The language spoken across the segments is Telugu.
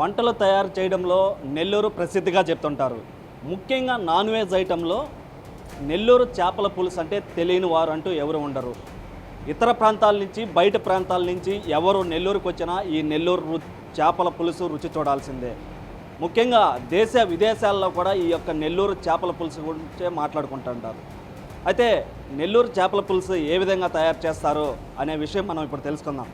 వంటలు తయారు చేయడంలో నెల్లూరు ప్రసిద్ధిగా చెప్తుంటారు. ముఖ్యంగా నాన్ వెజ్ ఐటెంలో నెల్లూరు చేపల పులుసు అంటే తెలియని వారు అంటూ ఎవరు ఉండరు. ఇతర ప్రాంతాల నుంచి బయట ప్రాంతాల నుంచి ఎవరు నెల్లూరుకు వచ్చినా ఈ నెల్లూరు చేపల పులుసు రుచి చూడాల్సిందే. ముఖ్యంగా దేశ విదేశాల్లో కూడా ఈ యొక్క నెల్లూరు చేపల పులుసు గురించే మాట్లాడుకుంటుంటారు. అయితే నెల్లూరు చేపల పులుసు ఏ విధంగా తయారు చేస్తారో అనే విషయం మనం ఇప్పుడు తెలుసుకుందాం.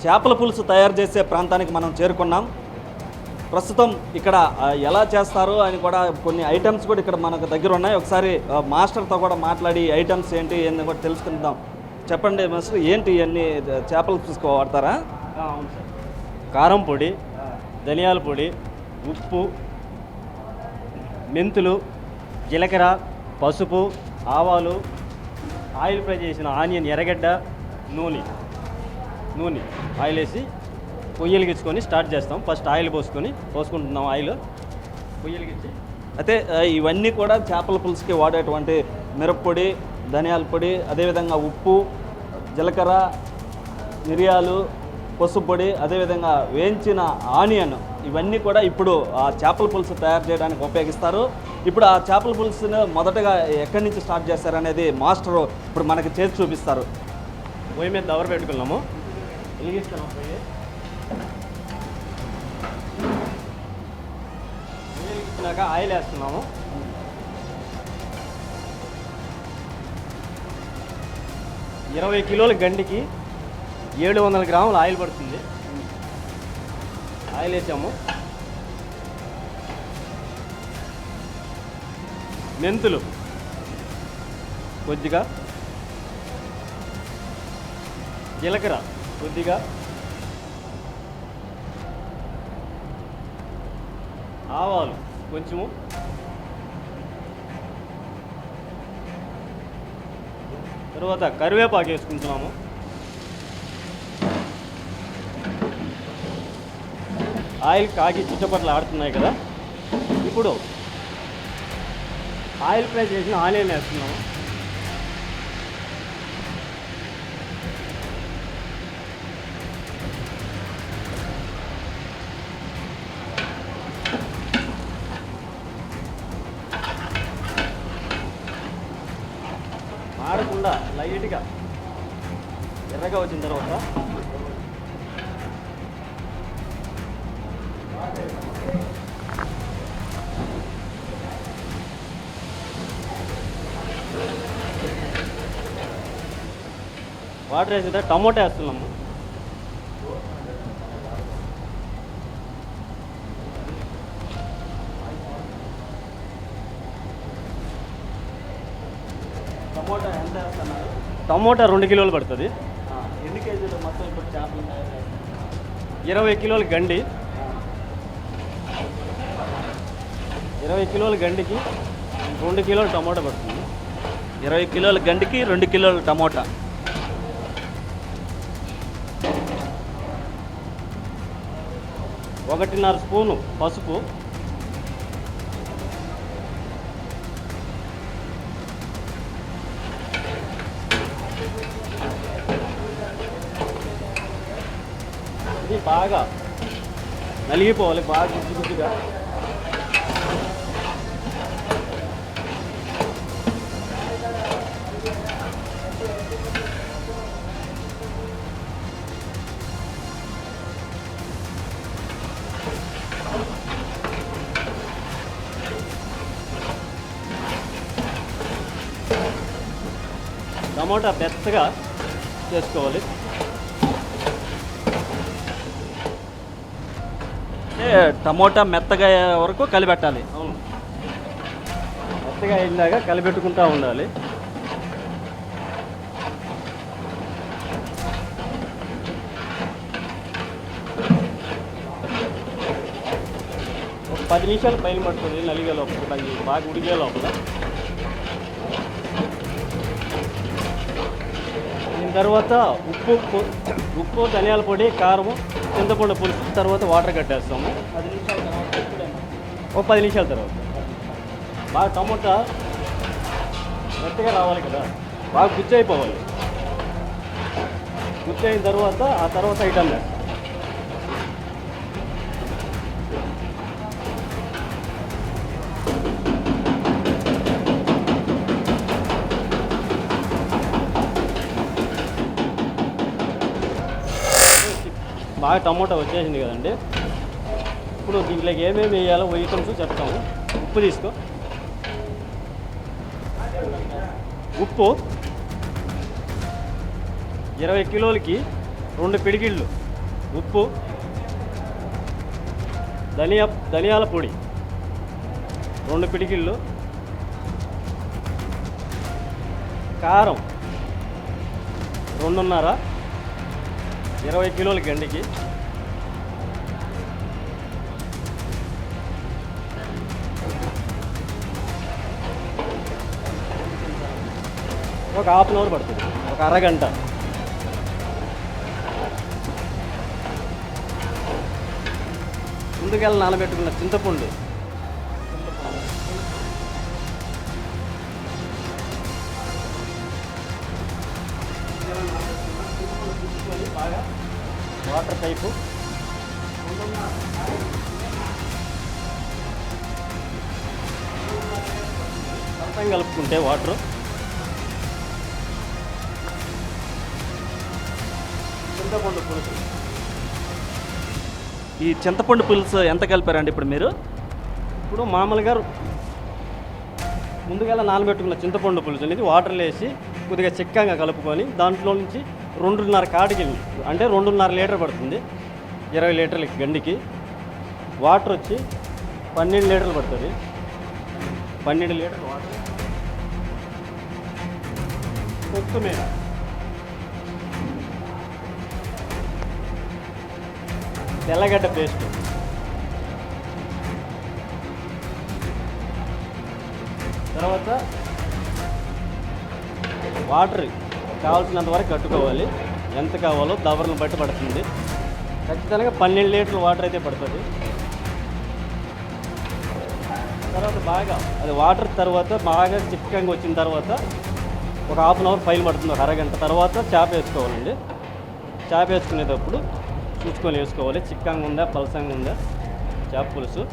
చేపల పులుసు తయారు చేసే ప్రాంతానికి మనం చేరుకున్నాం. ప్రస్తుతం ఇక్కడ ఎలా చేస్తారు అని కూడా కొన్ని ఐటమ్స్ కూడా ఇక్కడ మనకు దగ్గర ఉన్నాయి. ఒకసారి మాస్టర్తో కూడా మాట్లాడి ఐటమ్స్ ఏంటి అని కూడా తెలుసుకుందాం. చెప్పండి మాస్టర్, ఏంటి ఇవన్నీ చేపల పులుసు వాడతారా? అవును సార్. కారం పొడి, ధనియాల పొడి, ఉప్పు, మెంతులు, జీలకర్ర, పసుపు, ఆవాలు, ఆయిల్ ఫ్రై చేసిన ఆనియన్, ఎర్రగడ్డ, నూనె ఆయిల్ వేసి పొయ్యలిగించుకొని స్టార్ట్ చేస్తాం. ఫస్ట్ ఆయిల్ పోసుకుంటున్నాం. ఆయిల్ పొయ్యలిగించి అయితే ఇవన్నీ కూడా చేపల పులుసుకి వాడేటువంటి మిరప్పొడి, ధనియాల పొడి, అదేవిధంగా ఉప్పు, జీలకర్ర, మిరియాలు, పసుపు పొడి, అదేవిధంగా వేయించిన ఆనియన్, ఇవన్నీ కూడా ఇప్పుడు ఆ చేపల పులుసు తయారు చేయడానికి ఉపయోగిస్తారు. ఇప్పుడు ఆ చేపల పులుసును మొదటగా ఎక్కడి నుంచి స్టార్ట్ చేస్తారనేది మాస్టరు ఇప్పుడు మనకి చేసి చూపిస్తారు. పొయ్యి మీద దవర పెట్టుకున్నాము, వెలిగిస్తున్నాం. పొయ్యి వెలిగించినాక ఆయిల్ వేస్తున్నాము. ఇరవై కిలోల గండికి 700 గ్రాముల ఆయిల్ పడుతుంది. ఆయిల్ వేసాము. మెంతులు కొద్దిగా, జీలకర్ర కొద్దిగా, ఆవాలు కొంచెము, తర్వాత కరివేపాకు వేసుకుంటున్నాము. ఆయిల్ కాగి చుట్టపట్ల ఆడుతున్నాయి కదా, ఇప్పుడు ఆయిల్ ఫ్రై చేసిన ఆనియన్ వేస్తున్నాము. మాడకుండా లైట్గా ఎర్రగా వచ్చిన తర్వాత వాటర్ వేసిన టమోటా వేస్తున్నాము. టమోటా ఎంత వేస్తున్నారు? టమోటా 2 కిలోలు పడుతుంది. ఎన్ని కేజీలు మొత్తం ఇప్పుడు చేపలు తయారు చేస్తారు? 20 కిలోల గండి. 20 కిలోల గండికి 2 కిలోల టమోటా పడుతుంది. 20 కిలోల గండికి 2 కిలోల టమోటా. ఒకటిన్నర స్పూను పసుపు, ఇది బాగా నలిగిపోవాలి, బాగా గుజ్జుగా. టమోటా మెత్తగా చేసుకోవాలి. అంటే టమోటా మెత్తగా అయ్యే వరకు కలిపెట్టాలి. అవును, మెత్తగా అయిందాక కలిపెట్టుకుంటూ ఉండాలి. ఒక 10 నిమిషాలు పైన పడుతుంది నలిగే లోపల, బాగా ఉడికే లోపల. దీని తర్వాత ఉప్పు, ధనియాల పొడి, కారము, చింతపండు పులుసు, తర్వాత వాటర్ కట్టేస్తాము. 10 నిమిషాల తర్వాత ఒక 10 నిమిషాల తర్వాత బాగా టమోటా మెత్తగా రావాలి కదా, బాగా గుజ్జు అయిపోవాలి. గుత్తి అయిన తర్వాత ఆ తర్వాత ఐటమ్ వేస్తాం. బాగా టమోటా వచ్చేసింది కదండి. ఇప్పుడు దీంట్లోకి ఏమేమి వేయాలో ఐటమ్స్ చెప్తాము. ఉప్పు తీసుకో. ఉప్పు 20 కిలోలకి 2 పిడికిళ్ళు ఉప్పు. ధనియాల పొడి 2 పిడికిళ్ళు. కారం 2.5 20 కిలోల గండికి. ఒక హాఫ్ అన్ అవర్ పడుతుంది, ఒక అరగంట. ముందుకెళ్ళి నానబెట్టుకున్న చింతపండు బాగా వాటర్ పైపు సొంతంగా కలుపుకుంటే వాటర్. చింతపండు పులుసు. ఈ చింతపండు పులుసు ఎంత కలిపారండి ఇప్పుడు మీరు? ఇప్పుడు మామూలుగా ముందుగా నానబెట్టుకున్న చింతపండు పులుసు అనేది వాటర్లో వేసి కొద్దిగా చిక్కగా కలుపుకొని దాంట్లో నుంచి 2.5 కాడికి అంటే 2.5 లీటర్ పడుతుంది. 20 లీటర్లకి గండికి. వాటర్ వచ్చి 12 లీటర్లు పడుతుంది. 12 లీటర్లు వాటర్. కొత్తిమీర తెల్లగడ్డ పేస్ట్ తర్వాత వాటర్ కావాల్సినంత వరకు కట్టుకోవాలి. ఎంత కావాలో దవర్ను బట్టి పడుతుంది. ఖచ్చితంగా 12 లీటర్ల వాటర్ అయితే పడుతుంది. తర్వాత బాగా అది వాటర్ తర్వాత బాగా చిక్కగా వచ్చిన తర్వాత ఒక హాఫ్ అన్ అవర్ ఫైల్ పడుతుంది. ఒక అరగంట తర్వాత చేప వేసుకోవాలండి. చేప వేసుకునేటప్పుడు చూసుకొని వేసుకోవాలి. చిక్కగా ఉందా పలసంగా ఉందా చేప పులుసు.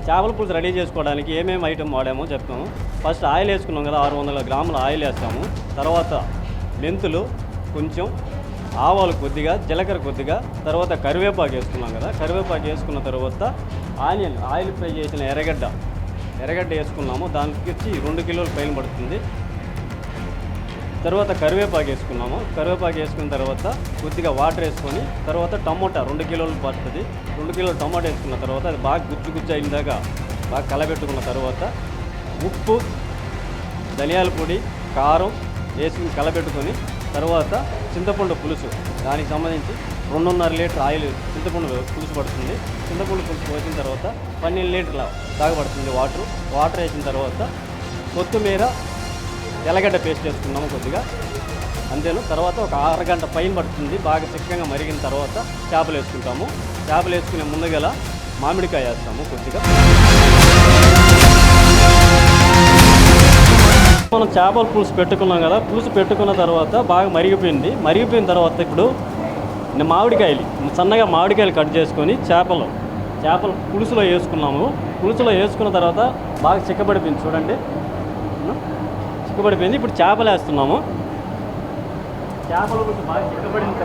చేపల పులుసు రెడీ చేసుకోవడానికి ఏమేమి ఐటమ్ వాడామో చెప్తాము. ఫస్ట్ ఆయిల్ వేసుకున్నాం కదా, 600 గ్రాముల ఆయిల్ వేస్తాము. తర్వాత మెంతులు కొంచెం, ఆవాలు కొద్దిగా, జీలకర్ర కొద్దిగా, తర్వాత కరివేపాకు వేసుకున్నాం కదా. కరివేపాకు వేసుకున్న తర్వాత ఆయిల్ ఫ్రై చేసిన ఎర్రగడ్డ వేసుకున్నాము. దానికి వచ్చి 2 కిలోల పైన పడుతుంది. తర్వాత కరివేపాకు వేసుకున్నాము. కరివేపాకు వేసుకున్న తర్వాత కొద్దిగా వాటర్ వేసుకొని తర్వాత టమోటా 2 కిలోలు పడుతుంది. 2 కిలోలు టమోటా వేసుకున్న తర్వాత అది బాగా గుజ్జు అయిందాక బాగా కలబెట్టుకున్న తర్వాత ఉప్పు, ధనియాల పొడి, కారం వేసుకుని కలబెట్టుకొని తర్వాత చింతపండు పులుసు, దానికి సంబంధించి 2.5 లీటర్ ఆయిల్ చింతపండు పులుసు పడుతుంది. చింతపండు పులుసు పోసిన తర్వాత 12 లీటర్ల దాకా పడుతుంది వాటర్ వేసిన తర్వాత కొత్తిమీర, తెల్లగడ్డ పేస్ట్ వేసుకున్నాము కొద్దిగా, అంతేను. తర్వాత ఒక అరగంట పైన పడుతుంది. బాగా చిక్కగా మరిగిన తర్వాత చేపలు వేసుకుంటాము. చేపలు వేసుకునే ముందుగల మామిడికాయ వేస్తాము కొద్దిగా. మనం చేపల పులుసు పెట్టుకున్నాం కదా. పులుసు పెట్టుకున్న తర్వాత బాగా మరిగిపోయిన తర్వాత ఇప్పుడు సన్నగా మామిడికాయలు కట్ చేసుకొని చేపలు పులుసులో వేసుకున్నాము. పులుసులో వేసుకున్న తర్వాత బాగా చిక్కబడిపోయింది చూడండి, చిక్కబడిపోయింది. ఇప్పుడు చేపలు వేస్తున్నాము. చేపల పులుసు బాగా చిక్కబడింది.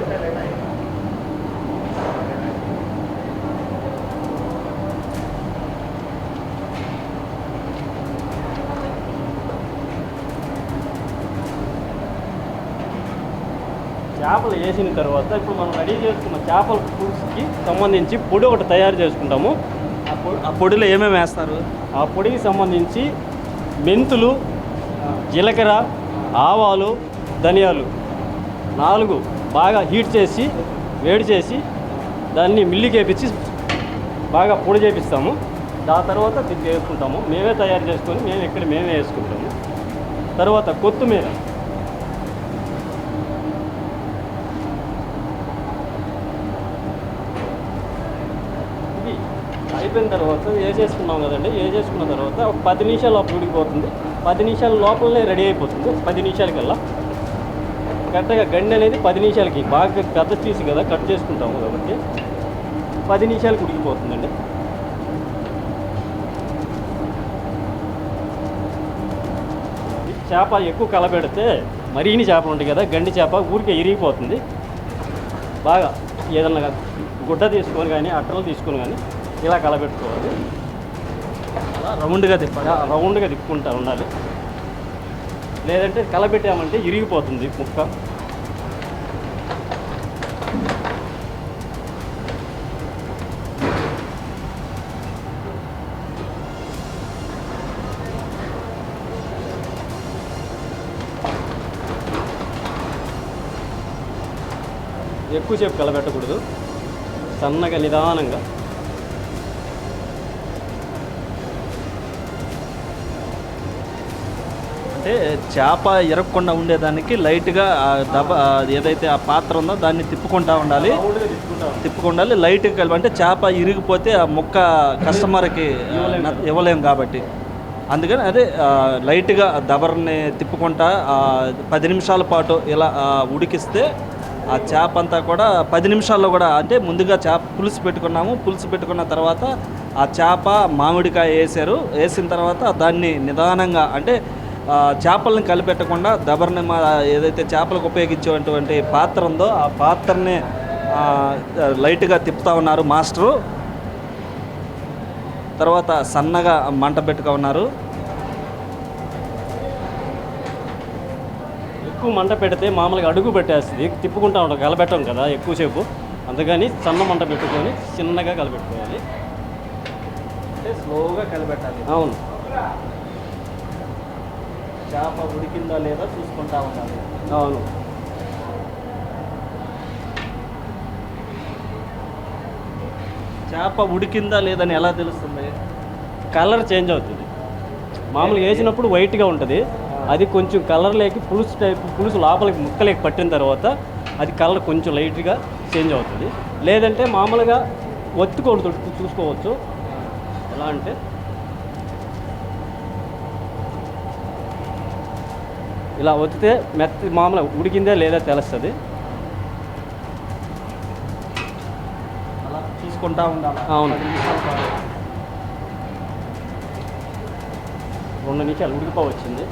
చేపలు వేసిన తర్వాత ఇప్పుడు మనం రెడీ చేసుకున్న చేపల పులుసుకి సంబంధించి పొడి ఒకటి తయారు చేసుకుంటాము. ఆ పొడిలో ఏమేమి వేస్తారు? ఆ పొడికి సంబంధించి మెంతులు, జీలకర్ర, ఆవాలు, ధనియాలు 4 బాగా హీట్ చేసి వేడి చేసి దాన్ని మిల్లికి వేపించి బాగా పొడి చేపిస్తాము. దాని తర్వాత దీన్ని వేసుకుంటాము. మేమే తయారు చేసుకొని మేమే వేసుకుంటాము. తర్వాత కొత్తిమీర, ఇది అయిపోయిన తర్వాత వేసేసుకున్నాం కదండి. వేసేసుకున్న తర్వాత ఒక 10 నిమిషాలు లోపల ఉడికిపోతుంది. 10 నిమిషాల లోపలనే రెడీ అయిపోతుంది. 10 నిమిషాలకల్లా కరెక్ట్గా గండి అనేది 10 నిమిషాలకి బాగా పెద్ద పీస్ కదా కట్ చేసుకుంటాము కాబట్టి 10 నిమిషాలకు ఉడికిపోతుందండి. చేప ఎక్కువ కలబెడితే మరీని చేపలు ఉంటాయి కదా, గండి చేప ఊరికే ఇరిగిపోతుంది. బాగా ఏదన్నా గుడ్డ తీసుకొని కానీ అట్టలు తీసుకొని కానీ ఇలా కలబెట్టుకోవాలి. అలా రౌండ్గా తిప్పాలి. రౌండ్గా తిప్పుకుంటా ఉండాలి, లేదంటే కలబెట్టామంటే ఇరిగిపోతుంది ముక్క. ఎక్కువసేపు కలబెట్టకూడదు, సన్నగా నిదానంగా. అంటే చేప ఇరగకుండా ఉండేదానికి లైట్గా ఏదైతే ఆ పాత్ర ఉందో దాన్ని తిప్పుకుంటా ఉండాలి, తిప్పుకుండాలి లైట్గా కలిపి. అంటే చేప ఇరిగిపోతే ఆ ముక్క కస్టమర్కి ఇవ్వలేము కాబట్టి అందుకని అదే లైట్గా దబర్ని తిప్పుకుంటా 10 నిమిషాల పాటు ఇలా ఉడికిస్తే ఆ చేప అంతా కూడా 10 నిమిషాల్లో కూడా, అంటే ముందుగా చేప పులుసు పెట్టుకున్నాము, పులుసు పెట్టుకున్న తర్వాత ఆ చేప మామిడికాయ వేసిన తర్వాత దాన్ని నిదానంగా, అంటే చేపలను కలిపెట్టకుండా దబర్ని ఏదైతే చేపలకు ఉపయోగించేటువంటి పాత్ర ఉందో ఆ పాత్రని లైట్గా తిప్పుతూ ఉన్నారు మాస్టరు. తర్వాత సన్నగా మంట పెట్టుగా ఉన్నారు. ఎక్కువ మంట పెడితే మామూలుగా అడుగు పెట్టేస్తుంది, తిప్పుకుంటా ఉంటాం, కలబెట్టం కదా ఎక్కువసేపు. అందుకని సన్న మంట పెట్టుకొని చిన్నగా కలబెట్టుకోవాలి, అంటే స్లోగా కలబెట్టాలి. అవును, చేప ఉడికిందా లేదా చూసుకుంటా ఉండాలి. అవును. చేప ఉడికిందా లేదని ఎలా తెలుస్తుంది? కలర్ చేంజ్ అవుతుంది. మామూలుగా వేసినప్పుడు వైట్గా ఉంటుంది, అది కొంచెం కలర్ లేక పులుసు లోపలికి ముక్కలేకి పట్టిన తర్వాత అది కలర్ కొంచెం లైట్గా చేంజ్ అవుతుంది. లేదంటే మామూలుగా ఒత్తుకోవడం చూసుకోవచ్చు. ఎలా అంటే ఇలా ఒత్తితే మామూలుగా ఉడికిందే లేదా తెలుస్తుంది. అలా చూసుకుంటా ఉండాలి. అవును, 2 నిమిషాలు ఉడికిపోవచ్చింది.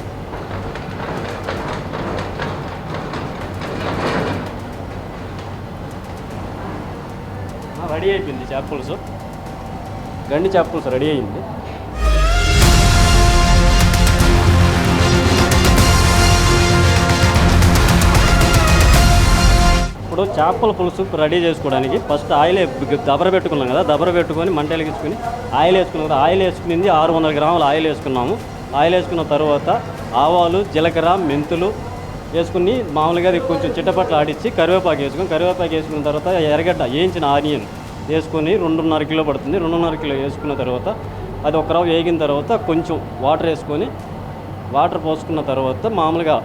రెడీ అయిపోయింది చేప పులుసు, గండి చేప పులుసు రెడీ అయింది. ఇప్పుడు చేపల పులుసు రెడీ చేసుకోవడానికి ఫస్ట్ ఆయిల్ దబర పెట్టుకున్నాం కదా, దబర పెట్టుకొని మంట వెలిగించుకొని ఆయిల్ వేసుకున్నాం కదా. ఆయిల్ వేసుకునింది 600 గ్రాముల ఆయిల్ వేసుకున్నాము. ఆయిల్ వేసుకున్న తర్వాత ఆవాలు, జీలకర్ర, మెంతులు వేసుకుని మామూలుగా కొంచెం చిట్టపట్లు ఆడించి కరివేపాకు వేసుకున్న తర్వాత ఎర్రగడ్డ వేయించిన ఆనియన్ వేసుకొని 2.5 కిలో పడుతుంది. 2.5 కిలో వేసుకున్న తర్వాత అది ఒక రవ్వ వేగిన తర్వాత కొంచెం వాటర్ వేసుకొని, వాటర్ పోసుకున్న తర్వాత మామూలుగా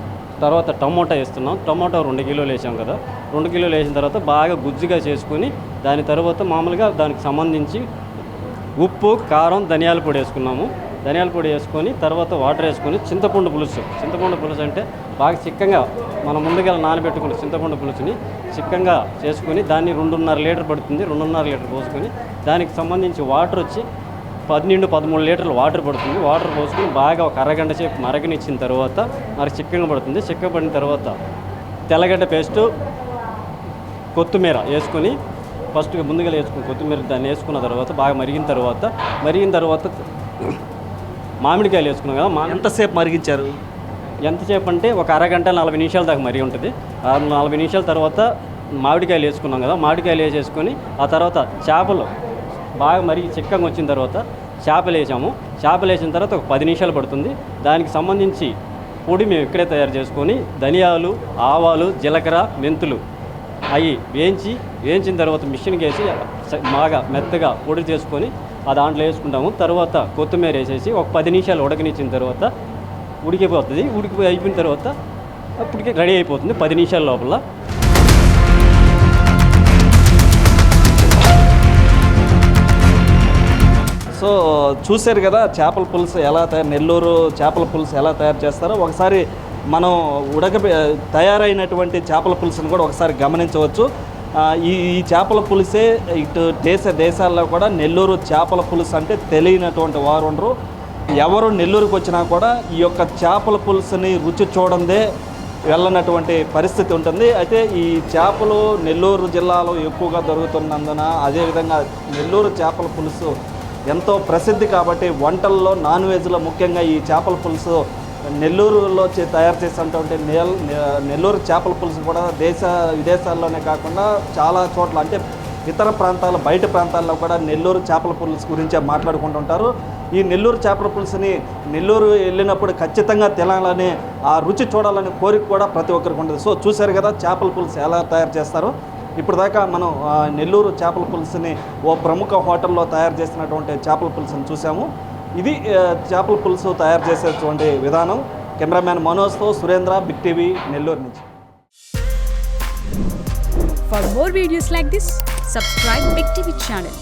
తర్వాత టమోటా వేస్తున్నాం. టమోటా 2 కిలోలు వేసాం కదా, 2 కిలోలు వేసిన తర్వాత బాగా గుజ్జుగా చేసుకొని దాని తర్వాత మామూలుగా దానికి సంబంధించి ఉప్పు, కారం, ధనియాల పొడి వేసుకున్నాము. ధనియాల పొడి వేసుకొని తర్వాత వాటర్ వేసుకొని చింతపండు పులుసు అంటే బాగా చిక్కగా మనం ముందుగా నానబెట్టుకున్న చింతపండు పులుసుని చిక్కగా చేసుకొని దాన్ని 2.5 లీటర్ పడుతుంది. 2.5 లీటర్ పోసుకొని దానికి సంబంధించి వాటర్ వచ్చి 12-13 లీటర్లు వాటర్ పడుతుంది. వాటర్ పోసుకొని బాగా ఒక అరగంట సేపు మరగనిచ్చిన తర్వాత మనకి చిక్కగా పడుతుంది. చిక్కగా పడిన తర్వాత తెల్లగడ్డ పేస్టు, కొత్తిమీర వేసుకొని ఫస్ట్గా ముందుగా వేసుకుని కొత్తిమీర దాన్ని వేసుకున్న తర్వాత బాగా మరిగిన తర్వాత మామిడికాయలు వేసుకున్నాం కదా. ఎంతసేపు మరిగించారు? ఎంతసేపు అంటే ఒక అరగంట 40 నిమిషాల దాకా మరిగి ఉంటుంది. 40 నిమిషాల తర్వాత మామిడికాయలు వేసుకున్నాం కదా, మామిడికాయలు వేసేసుకొని ఆ తర్వాత చేపలు బాగా మరిగి చిక్కగా వచ్చిన తర్వాత చేపలు వేసాము. చేపలు వేసిన తర్వాత ఒక 10 నిమిషాలు పడుతుంది. దానికి సంబంధించి పొడి మేము ఇక్కడే తయారు చేసుకొని ధనియాలు, ఆవాలు, జీలకర్ర, మెంతులు అవి వేయించిన తర్వాత మిషన్కి వేసి బాగా మెత్తగా పొడి చేసుకొని ఆ దాంట్లో వేసుకుంటాము. తర్వాత కొత్తిమీర వేసేసి ఒక 10 నిమిషాలు ఉడకనిచ్చిన తర్వాత ఉడికిపోతుంది. అయిపోయిన తర్వాత అప్పటికి రెడీ అయిపోతుంది 10 నిమిషాల లోపల. సో చూశారు కదా చేపల పులుసు ఎలా నెల్లూరు చేపల పులుసు ఎలా తయారు చేస్తారో. ఒకసారి మనం తయారైనటువంటి చేపల పులుసును కూడా ఒకసారి గమనించవచ్చు. ఈ చేపల పులుసే ఇటు దేశాల్లో కూడా నెల్లూరు చేపల పులుసు అంటే తెలియనటువంటి వారు ఉండరు. ఎవరు నెల్లూరుకు వచ్చినా కూడా ఈ యొక్క చేపల పులుసుని రుచి చూడందే వెళ్ళనటువంటి పరిస్థితి ఉంటుంది. అయితే ఈ చేపలు నెల్లూరు జిల్లాలో ఎక్కువగా దొరుకుతున్నందున, అదేవిధంగా నెల్లూరు చేపల పులుసు ఎంతో ప్రసిద్ధి కాబట్టి వంటల్లో నాన్ వెజ్లో ముఖ్యంగా ఈ చేపల పులుసు నెల్లూరులో తయారు చేసినటువంటి నెల్లూరు చేపల పులుసు కూడా విదేశాల్లోనే కాకుండా చాలా చోట్ల అంటే ఇతర ప్రాంతాల బయట ప్రాంతాల్లో కూడా నెల్లూరు చేపల పులుసు గురించే మాట్లాడుకుంటుంటారు. ఈ నెల్లూరు చేపల పులుసుని నెల్లూరు వెళ్ళినప్పుడు ఖచ్చితంగా తినాలని, ఆ రుచి చూడాలని కోరిక కూడా ప్రతి ఒక్కరికి ఉంటుంది. సో చూశారు కదా చేపల పులుసు ఎలా తయారు చేస్తారో. ఇప్పుడు దాకా మనం నెల్లూరు చేపల పులుసుని ఓ ప్రముఖ హోటల్లో తయారు చేసినటువంటి చేపల పులుసుని చూసాము. ఇది చేపల పులుసు తయారు చేసేటువంటి విధానం. కెమెరామ్యాన్ మనోజ్తో సురేంద్ర, బిగ్ టీవీ, నెల్లూరు నుంచి. For more videos like this, subscribe Big TV channel.